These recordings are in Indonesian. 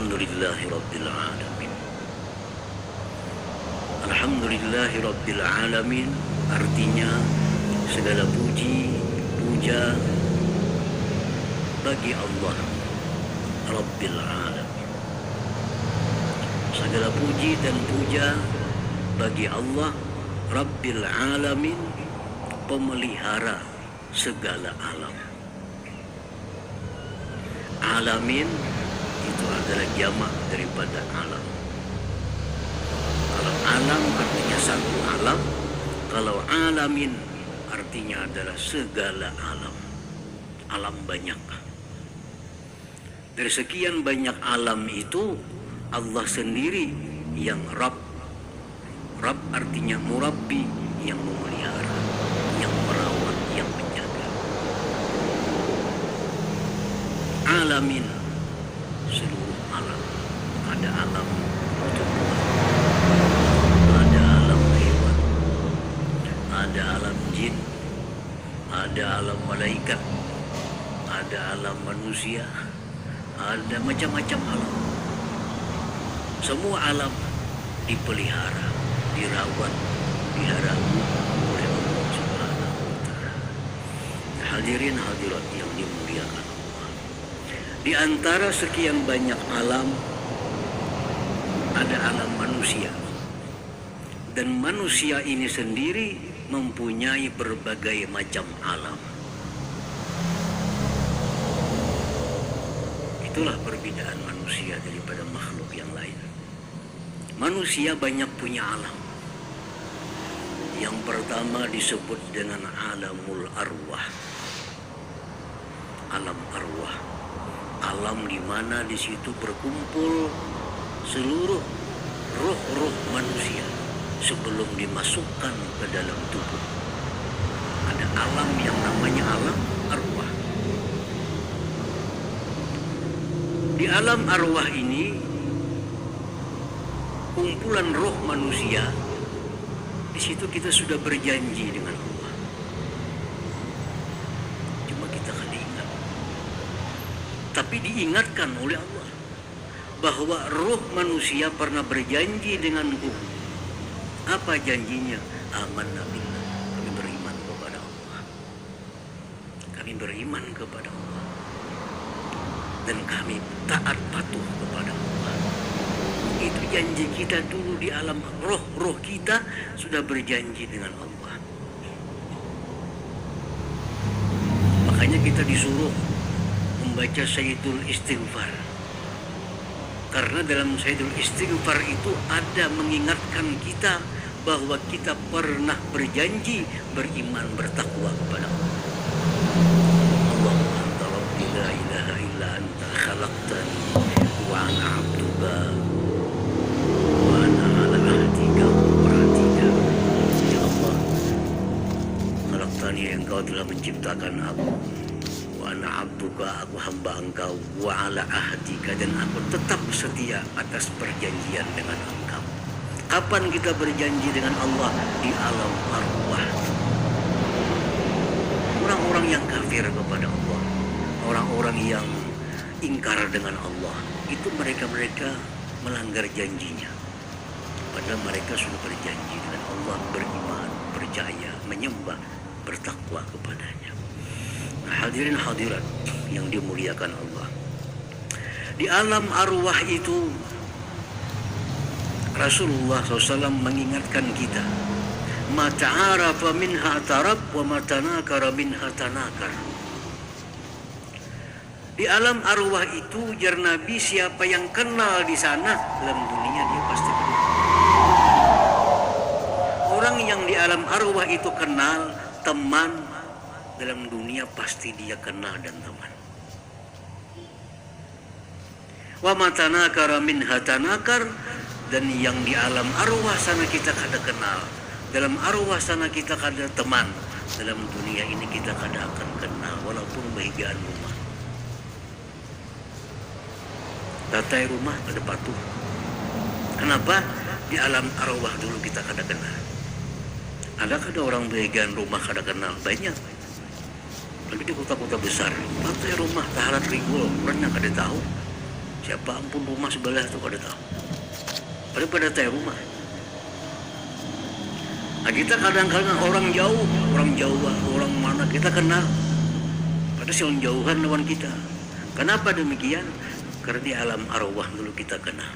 Alhamdulillahi Rabbil Alamin. Alhamdulillahi Rabbil Alamin artinya segala puji, puja bagi Allah Rabbil Alamin. Segala puji dan puja bagi Allah Rabbil Alamin, pemelihara segala alam. Alamin itu adalah jamak daripada alam. Kalau alam artinya satu alam, kalau alamin artinya adalah segala alam. Alam banyak. Dari sekian banyak alam itu, Allah sendiri yang Rabb. Rabb artinya murabbi, yang memelihara, yang merawat, yang menjaga. Alamin, seluruh alam. Ada alam tumbuhan, ada alam hewan, ada alam jin, ada alam malaikat, ada alam manusia, ada macam-macam alam. Semua alam dipelihara, dirawat, diharamu oleh Allah Subhanahu wa Ta'ala. Hadirin hadirat yang dimuliakan Allah. Di antara sekian banyak alam, ada alam manusia. Dan manusia ini sendiri mempunyai berbagai macam alam. Itulah perbedaan manusia daripada makhluk yang lain. Manusia banyak punya alam. Yang pertama disebut dengan alamul arwah. Alam arwah. Alam di mana di situ berkumpul seluruh roh-roh manusia sebelum dimasukkan ke dalam tubuh. Ada alam yang namanya alam arwah. Di alam arwah ini kumpulan roh manusia. Di situ kita sudah berjanji dengan Allah. Cuma kita kan ingat. Tapi diingatkan oleh Allah bahwa roh manusia pernah berjanji denganku. Apa janjinya? Amanna billah. Kami beriman kepada Allah. Kami beriman kepada Allah. Dan kami taat patuh kepada Allah. Itu janji kita dulu di alam roh kita sudah berjanji dengan Allah. Makanya kita disuruh membaca Sayyidul Istighfar. Karena dalam Sayyidul Istighfar itu ada mengingatkan kita bahwa kita pernah berjanji beriman bertakwa kepada Allah. Allahumma anta rabbi la ilaha illa anta khalaqtani wa ana 'abduka. Engkau telah menciptakan aku, wa ana abduka, aku hamba engkau, wa ala ahdika, dan aku tetap setia atas perjanjian dengan engkau. Kapan kita berjanji dengan Allah? Di alam arwah. Orang-orang yang kafir kepada Allah, orang-orang yang ingkar dengan Allah, itu mereka melanggar janjinya. Padahal mereka sudah berjanji dengan Allah, beriman, percaya, menyembah, bertakwa kepadanya. Hadirin hadirat yang dimuliakan Allah. Di alam arwah itu Rasulullah SAW mengingatkan kita, ma ta'arafa minha tarab wa ma tanakara minha tanakar. Di alam arwah itu jar Nabi, siapa yang kenal di sana, dalam dunia dia pasti kenal. Orang yang di alam arwah itu kenal, teman, dalam dunia pasti dia kenal dan teman. Wa matanakara minha tanakar, dan yang di alam arwah sana kita kada kenal, dalam arwah sana kita kada teman, dalam dunia ini kita kada akan kenal walaupun bahagiaan rumah. Tatai rumah kada patuh. Kenapa? Di alam arwah dulu kita kada kenal. Ada orang bagian rumah kada kenal? Banyak. Tapi di kota-kota besar, partai rumah taharat rigol, orang yang kada tahu. Siapa ampun rumah sebelah tuh pada tahu. Pada tahu rumah. Nah, kita kadang-kadang orang jauh, orang Jawa, orang mana kita kenal. Pada siang jauhan lawan kita. Kenapa demikian? Karena di alam arwah dulu kita kenal.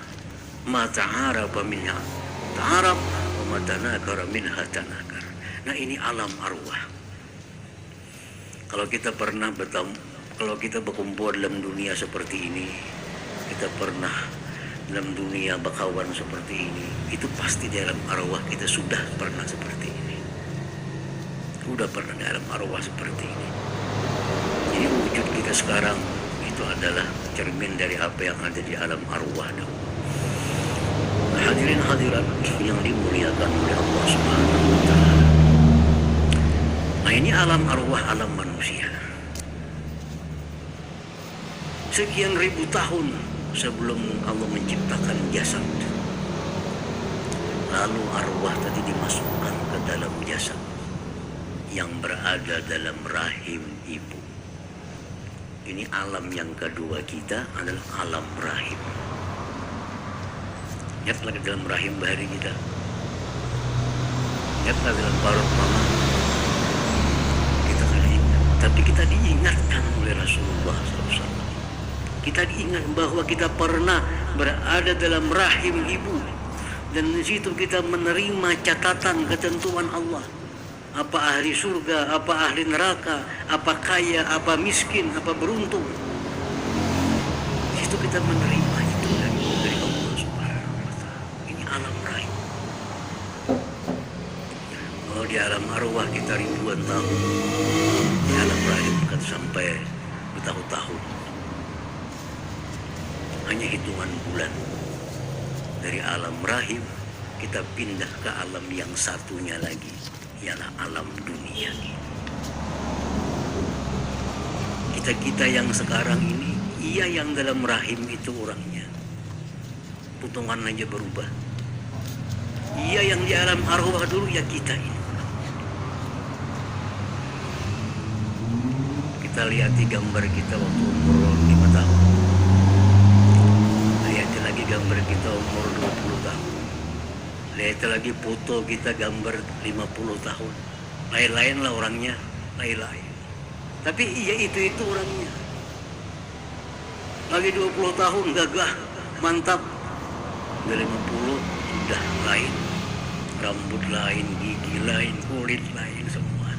Ma ta'arafa minha ta'araf wa ma tanakara minha tanakar. Nah, ini alam arwah. Kalau kita pernah bertemu, kalau kita berkumpul dalam dunia seperti ini, kita pernah dalam dunia bakawan seperti ini, itu pasti di alam arwah kita sudah pernah seperti ini. Sudah pernah di alam arwah seperti ini. Jadi wujud kita sekarang itu adalah cermin dari apa yang ada di alam arwah dahulu. Hadirin hadirat yang dimuliakan oleh Allah Subhanahu wa taala. Nah, ini alam arwah, alam manusia. Sekian ribu tahun sebelum Allah menciptakan jasad, lalu arwah tadi dimasukkan ke dalam jasad yang berada dalam rahim ibu. Ini alam yang kedua kita adalah alam rahim. Lihatlah ke dalam rahim bahari kita. Lihatlah dalam perut mama. Kita kan ingat, tapi kita diingatkan oleh Rasulullah SAW. Kita diingat bahwa kita pernah berada dalam rahim ibu, dan di situ kita menerima catatan ketentuan Allah. Apa ahli surga, apa ahli neraka, apa kaya, apa miskin, apa beruntung. Di situ kita menerima itu dari Allah Subhanahu wa taala. Ini alam rahim. Kalau di alam arwah kita ribuan tahun, di alam rahim kan sampai bertahun-tahun. Hanya hitungan bulan. Dari alam rahim kita pindah ke alam yang satunya lagi, ialah alam dunia. Kita yang sekarang ini, ia yang dalam rahim itu orangnya, potongan aja berubah. Ia yang di alam arwah dulu, ya kita ini. Kita lihat di gambar kita waktu umur 5 tahun. Lihat lagi gambar kita umur 20 tahun. Lihat lagi foto kita gambar 50 tahun. Lain-lain lah orangnya, lain-lain. Tapi iya itu orangnya. Lagi 20 tahun gagah, mantap. Udah 50 sudah lain. Rambut lain, gigi lain, kulit lain semua.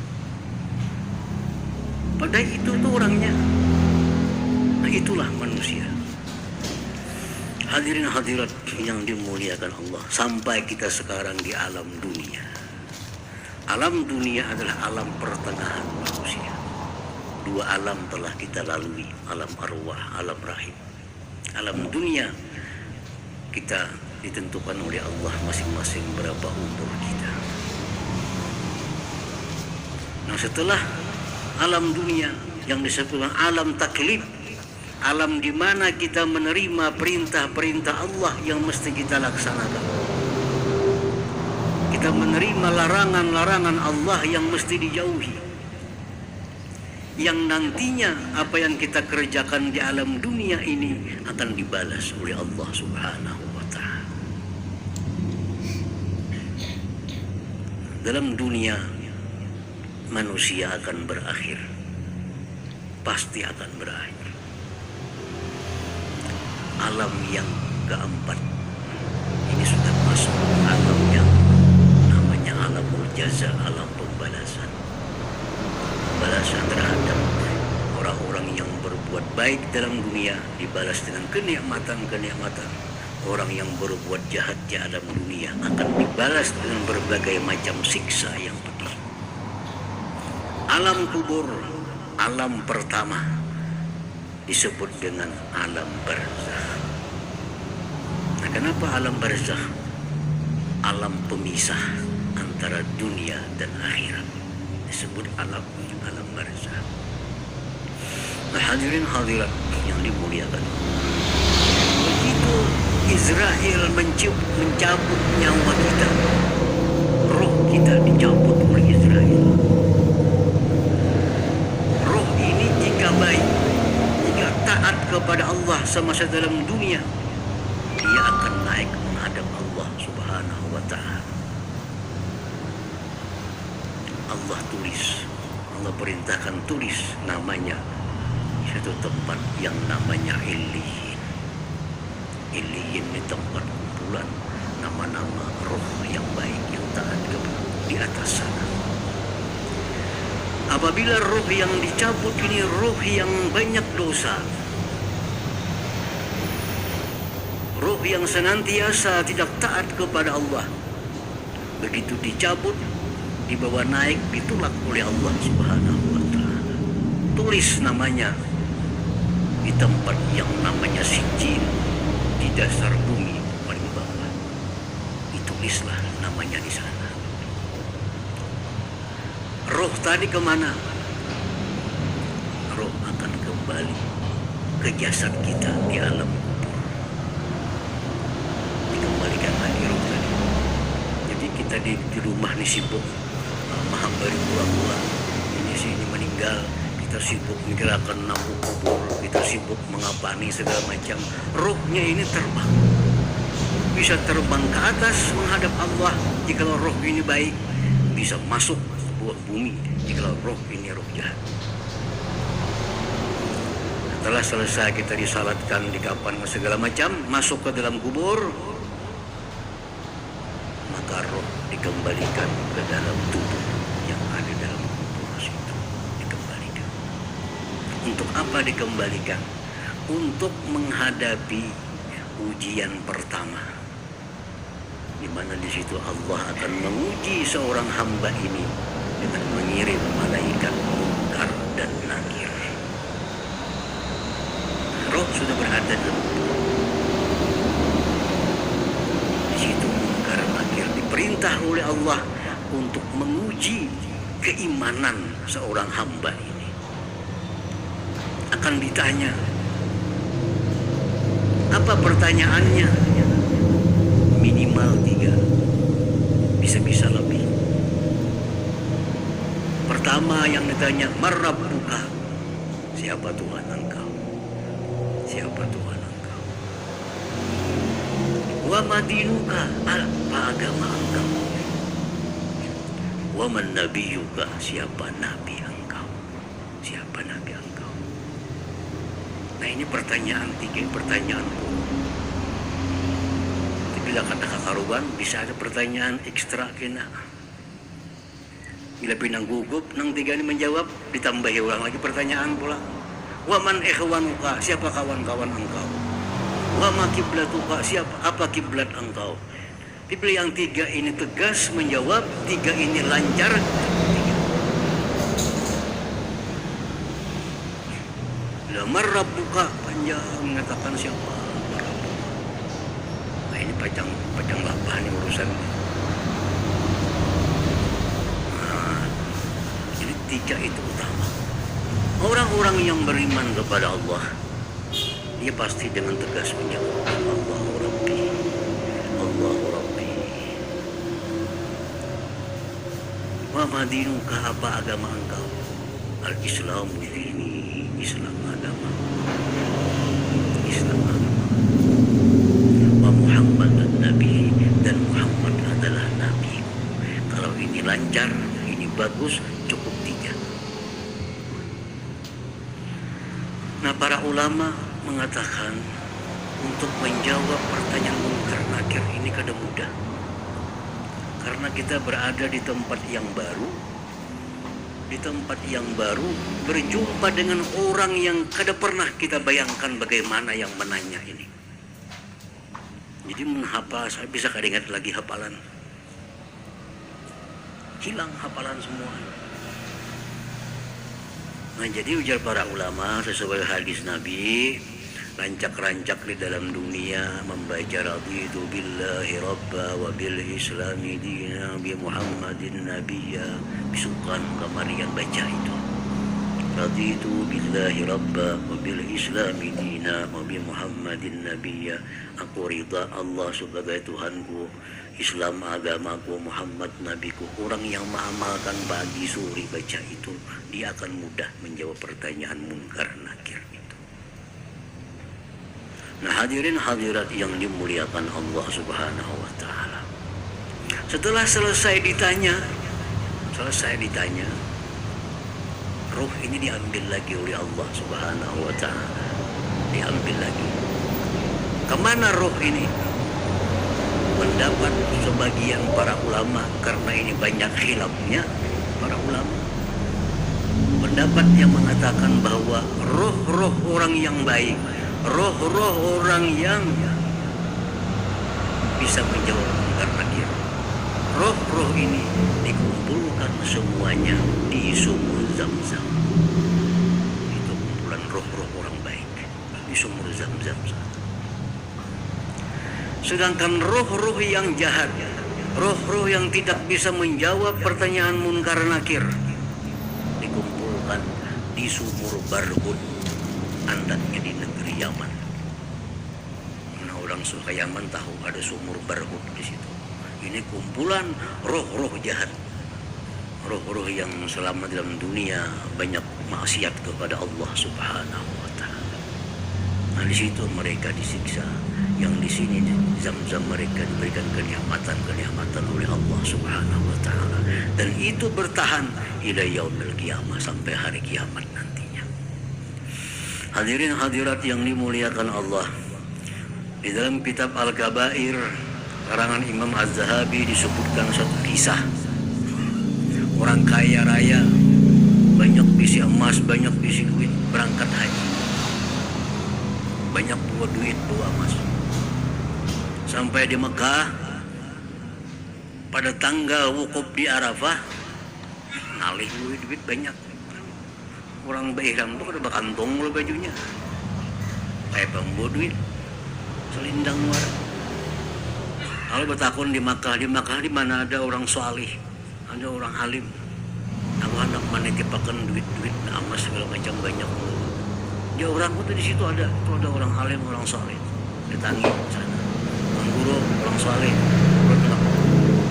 Padahal itu tuh orangnya. Nah, itulah manusia. Hadirin hadirat yang dimuliakan Allah, sampai kita sekarang di alam dunia. Alam dunia adalah alam pertengahan manusia. Dua alam telah kita lalui, alam arwah, alam rahim. Alam dunia kita ditentukan oleh Allah masing-masing berapa umur kita. Nah, setelah alam dunia yang disebut alam taklif, alam di mana kita menerima perintah-perintah Allah yang mesti kita laksanakan. Kita menerima larangan-larangan Allah yang mesti dijauhi. Yang nantinya apa yang kita kerjakan di alam dunia ini akan dibalas oleh Allah Subhanahu wa taala. Dalam dunia manusia akan berakhir. Pasti akan berakhir. Alam yang keempat ini sudah masuk alam yang namanya alamul jaza, alam pembalasan. Pembalasan terhadap orang-orang yang berbuat baik dalam dunia dibalas dengan kenikmatan-kenikmatan. Orang yang berbuat jahat di alam dunia akan dibalas dengan berbagai macam siksa yang pedih. Alam kubur, alam pertama, disebut dengan alam barzakh. Nah, kenapa alam barzakh? Alam pemisah antara dunia dan akhirat. Disebut alam barzakh. Nah, hadirin hadirat yang dimuliakan. Begitu Israel mencabut nyawa kita, roh kita dicabut oleh Israel. Roh ini jika baik, jika tak taat kepada Allah semasa dalam dunia, dia akan naik menghadap Allah Subhanahu wa Ta'ala. Allah tulis, Allah perintahkan tulis namanya di satu tempat yang namanya Illiyin. Illiyin di tempat kumpulan nama-nama roh yang baik yang taat kepada di atas sana. Apabila roh yang dicabut ini roh yang banyak dosa, roh yang senantiasa tidak taat kepada Allah, begitu dicabut, dibawa naik, ditolak oleh Allah Subhanahu wa Ta'ala. Tulis namanya di tempat yang namanya Sijil, di dasar bumi paling bawah. Ditulislah namanya di sana. Roh tadi kemana? Roh akan kembali ke jasad kita di alam kubur. Dikembalikan lagi roh tadi. Jadi kita di rumah nih sibuk menghambari pura-pura. Ini meninggal, kita sibuk menggerakkan lampu kubur, kita sibuk mengapani segala macam. Rohnya ini terbang. Bisa terbang ke atas menghadap Allah jika roh ini baik. Bisa masuk buah bumi jika roh ini roh jahat. Setelah selesai kita disalatkan, dikapan segala macam, masuk ke dalam kubur, maka roh dikembalikan ke dalam tubuh yang ada dalam kubur itu. Dikembalikan. Untuk apa dikembalikan? Untuk menghadapi ujian pertama, di mana di situ Allah akan menguji seorang hamba ini dengan mengirim malaikat Munkar dan Nakir. Roh sudah berada dalam tubuh. Di situ Munkar Nakir diperintah oleh Allah untuk menguji keimanan seorang hamba ini. Akan ditanya, apa pertanyaannya? Minimal 3, bisa-bisa lebih. Pertama yang ditanya, Marrabbuka, siapa Tuhan engkau? Siapa Tuhan engkau? Wa madinuka, apa agama engkau? Wa man nabiyuka, siapa nabi engkau? Siapa nabi engkau? Nah, ini pertanyaan 3, pertanyaan umum. Bila kata kakaruban, bisa ada pertanyaan ekstra kena. Bila pinang gugup, nang 3 ini menjawab, ditambahi ulang lagi pertanyaan pula. Waman ikhwanuka, siapa kawan-kawan engkau? Wama kiblatuka, siapa apa kiblat engkau? Bila yang 3 ini tegas menjawab, 3 ini lancar. Bila marrabbuka, panjang mengatakan siapa? Nah, ini panjang lapah nih urusan. 3 itu utama. Orang-orang yang beriman kepada Allah, dia pasti dengan tegas menjawab, Allahu Rabbi, Allahu Rabbi. Wa madinuka, apa agama engkau? Al-Islamu dini, Islam agama. Islam agama. Wa Muhammad Nabi, dan Muhammad adalah Nabi. Kalau ini lancar, ini bagus, cukup 3. Nah, para ulama mengatakan untuk menjawab pertanyaan Munkar Nakir ini kada mudah. Karena kita berada di tempat yang baru. Di tempat yang baru berjumpa dengan orang yang kada pernah kita bayangkan bagaimana yang menanya ini. Jadi menghafal, saya bisa kada ingat lagi hafalan. Hilang hafalan semua. Nah, jadi ujar para ulama sesuai hadis Nabi, rancak-rancak di dalam dunia membaca raditu billahi rabba wa bil islami dina bi Muhammadin nabiyya, bisukan kamarian baca itu. Raditu billahi rabba wa bil islami dina wa bi Muhammadin nabiyya, aku ridha Allah sebagai Tuhanku, Islam agamaku, Muhammad nabiku. Orang yang mengamalkan pagi sore baca itu, dia akan mudah menjawab pertanyaan Munkar Nakir itu. Nah, hadirin hadirat yang dimuliakan Allah Subhanahu wa taala. Setelah selesai ditanya, roh ini diambil lagi oleh Allah Subhanahu wa taala. Diambil lagi. Kemana roh ini? Pendapat sebagian para ulama, karena ini banyak khilafnya para ulama. Pendapat yang mengatakan bahwa roh-roh orang yang baik, roh-roh orang yang bisa menjawab munkar nakir, roh-roh ini dikumpulkan semuanya di sumur Zam-Zam. Itu kumpulan roh-roh orang baik di sumur Zam-Zam. Sedangkan roh-roh yang jahat, roh-roh yang tidak bisa menjawab pertanyaan munkar nakir, dikumpulkan di sumur Barhut, andaknya di negeri Yaman. Nah, orang suka Yaman tahu ada sumur Barhut di situ. Ini kumpulan roh-roh jahat, roh-roh yang selama dalam dunia banyak maksiat kepada Allah Subhanahu wa taala. Nah, di situ mereka disiksa. Yang di sini Zam-Zam mereka diberikan kenikmatan oleh Allah Subhanahu wa taala, dan itu bertahan ila yaumil qiyamah, sampai hari kiamat nantinya. Hadirin hadirat yang dimuliakan Allah, di dalam kitab Al-Kabair karangan Imam Az-Zahabi disebutkan satu kisah. Orang kaya raya, banyak bisi emas, banyak bisi duit, berangkat haji. Banyak bawa duit, bawa emas. Sampai di Mekah, pada tanggal wukuf di Arafah, ngalih duit banyak. Orang beihram tuh kada bakantong lo bajunya, kayak bambu duit, selindang war. Kalau bertakun di Mekah di mana ada orang salih, ada orang alim, anak mana tipakan duit emas segala macam banyak. Dia orang itu di situ ada orang alim, orang salih, ditangi sana. Guru orang saleh, orang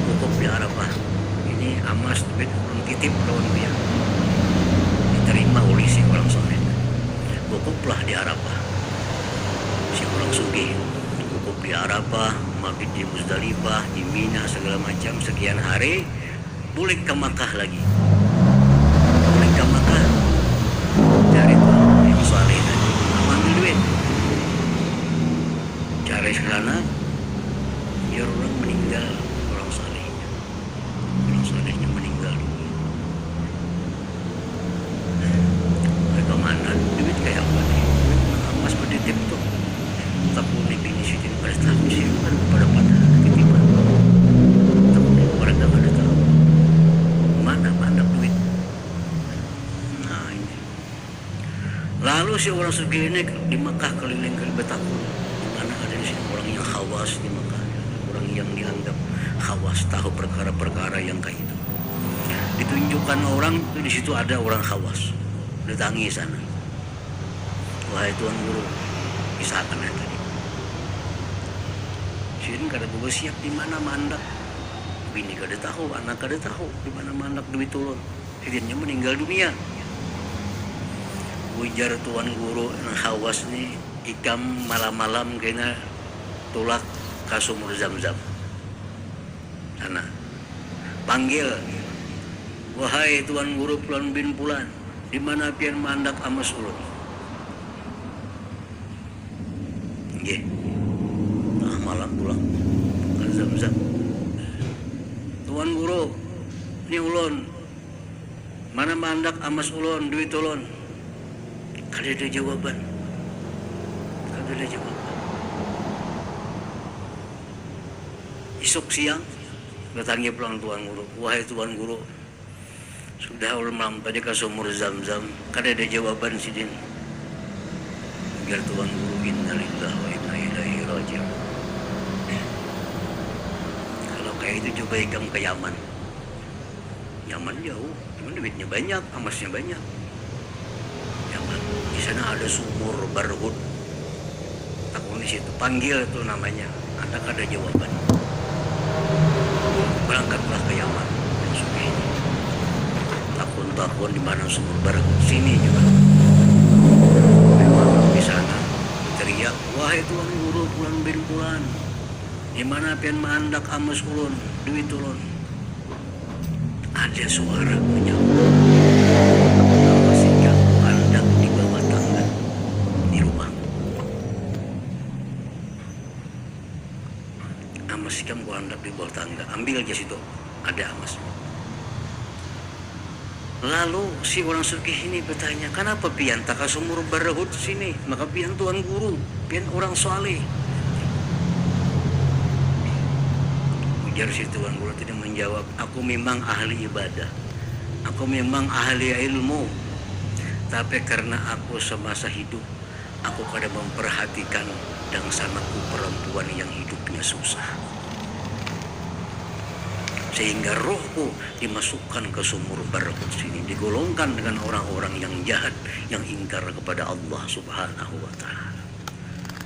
wukuf di Arafah. Ini emas duit orang titip lawan dia, diterima oleh si orang saleh. Wukuflah di Arafah. Si orang sugih wukuf di Arafah, mabit di Muzdalifah, di Mina segala macam sekian hari, boleh ke Makkah lagi. Boleh ke Makkah, cari tuh yang saleh tadi, ambil duit, cari sana. Biar orang meninggal, orang salehnya meninggal dulu. Mereka mana duit kayak apa nih? Emas berdetip tuh, tapi ini sih pada tahu sih kan pada ketiban. Tapi mereka pada tahu mana duit. Nah ini. Lalu si orang sugih ini di Makkah keliling bertakun. Mana ada di sini orang yang khawas di Makkah, yang dianggap khawas, tahu perkara-perkara yang kayak itu. Ditunjukkan orang itu di situ ada orang khawas, ditangi sana. Wahai tuan guru, kisahkan yang tadi. Sini kada bawa siap di mana mandak. Bini kada tahu, anak kada tahu di mana mandak duit turun. Akhirnya meninggal dunia. Ujar tuan guru yang khawas nih, ikam malam-malam kena tulak ke sumur Zam-Zam sana, panggil, wahai tuan guru Pulan bin Pulan, di mana pian mandak amas ulun? Nggih, tengah malam pulang ke Zam-Zam. Tuan guru, ini ulun, mana mandak amas ulun, duit ulun? Kada ada jawaban. Esok siang datangi pulang tuan guru, wahai tuan guru, sudah ulun malam tadi ke sumur Zam-Zam, kada ada jawaban sidin. Biar tuan guru, innalillahi wa inna ilaihi raji'un. Kalau kayak itu coba ikam ke Yaman. Yaman jauh, cuman duitnya banyak, emasnya banyak. Yaman, di sana ada sumur Barhut. Takut di situ, panggil itu namanya, ada kada jawaban. Berangkatlah ke Yaman, takun di mana sumur Barhut, sini juga. Memang di sana teriak, wahai tuan guru pulang bin pulan, di mana pian mandak amas ulun, duit ulun. Ada suara menjawab, masih kamu andak di bawah tangga di rumah. Amas kamu andak di bawah tangga, ambil aja situ, ada amas. Lalu si orang sugih ini bertanya, kenapa pian tak sumur barahut sini? Maka pian tuan guru, pian orang soleh. Ujar si tuan guru tidak menjawab, aku memang ahli ibadah, aku memang ahli ilmu, tapi karena aku semasa hidup, aku kada memperhatikan dangsanaku perempuan yang hidupnya susah. Sehingga rohku dimasukkan ke sumur barahut sini, digolongkan dengan orang-orang yang jahat, yang ingkar kepada Allah Subhanahu wa ta'ala.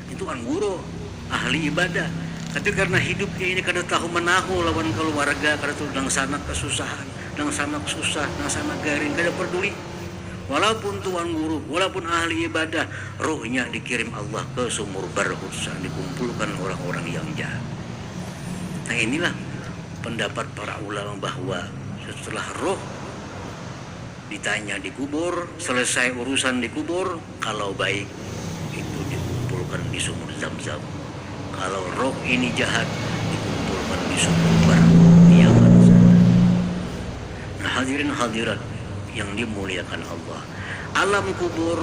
Itu kan guru ahli ibadah, tapi karena hidupnya ini kada tahu menahu lawan keluarga, kada tahu dang sanak kesusahan, dang sanak susah, dang sanak garing, kada peduli. Walaupun tuan guru, walaupun ahli ibadah, rohnya dikirim Allah ke sumur barahut sana, dikumpulkan orang-orang yang jahat. Nah inilah pendapat para ulama bahwa setelah roh ditanya dikubur, selesai urusan dikubur, kalau baik itu dikumpulkan di sumur Zam-Zam. Kalau roh ini jahat, dikumpulkan di sumur Yaman. Nah hadirin hadirat yang dimuliakan Allah, alam kubur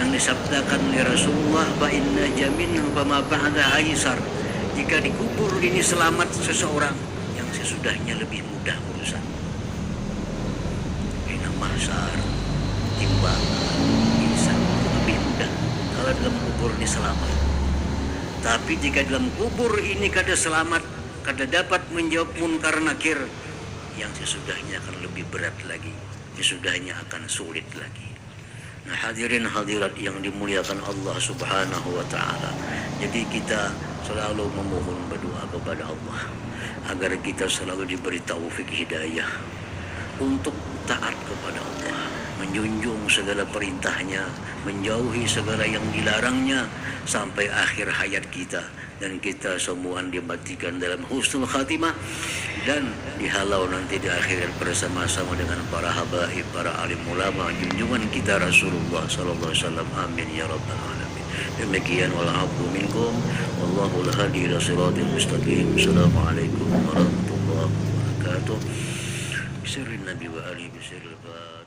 yang disabdakan oleh Rasulullah, fa inna jamin fa ma ba'da aisar. Jika dikubur ini selamat seseorang, yang sesudahnya lebih mudah urusan. Hina mahsyar, timbangan, hisab lebih mudah kalau dalam kubur ini selamat. Tapi jika dalam kubur ini kada selamat, kada dapat menjawab munkar nakir, yang sesudahnya akan lebih berat lagi, sesudahnya akan sulit lagi. Nah hadirin hadirat yang dimuliakan Allah Subhanahu wa ta'ala, jadi kita selalu memohon berdoa kepada Allah agar kita selalu diberi taufik hidayah untuk taat kepada Allah, menjunjung segala perintahnya, menjauhi segala yang dilarangnya sampai akhir hayat kita, dan kita semua dimatikan dalam husnul khatimah dan dihalau nanti di akhirat bersama-sama dengan para habaib, para alim ulama junjungan kita Rasulullah sallallahu alaihi wasallam. Amin ya rabbal alamin. Demikian wal afu minkum wallahu al-hadi ila siratal mustaqim. Assalamualaikum warahmatullahi wabarakatuh. Bismillahirrahmanirrahim.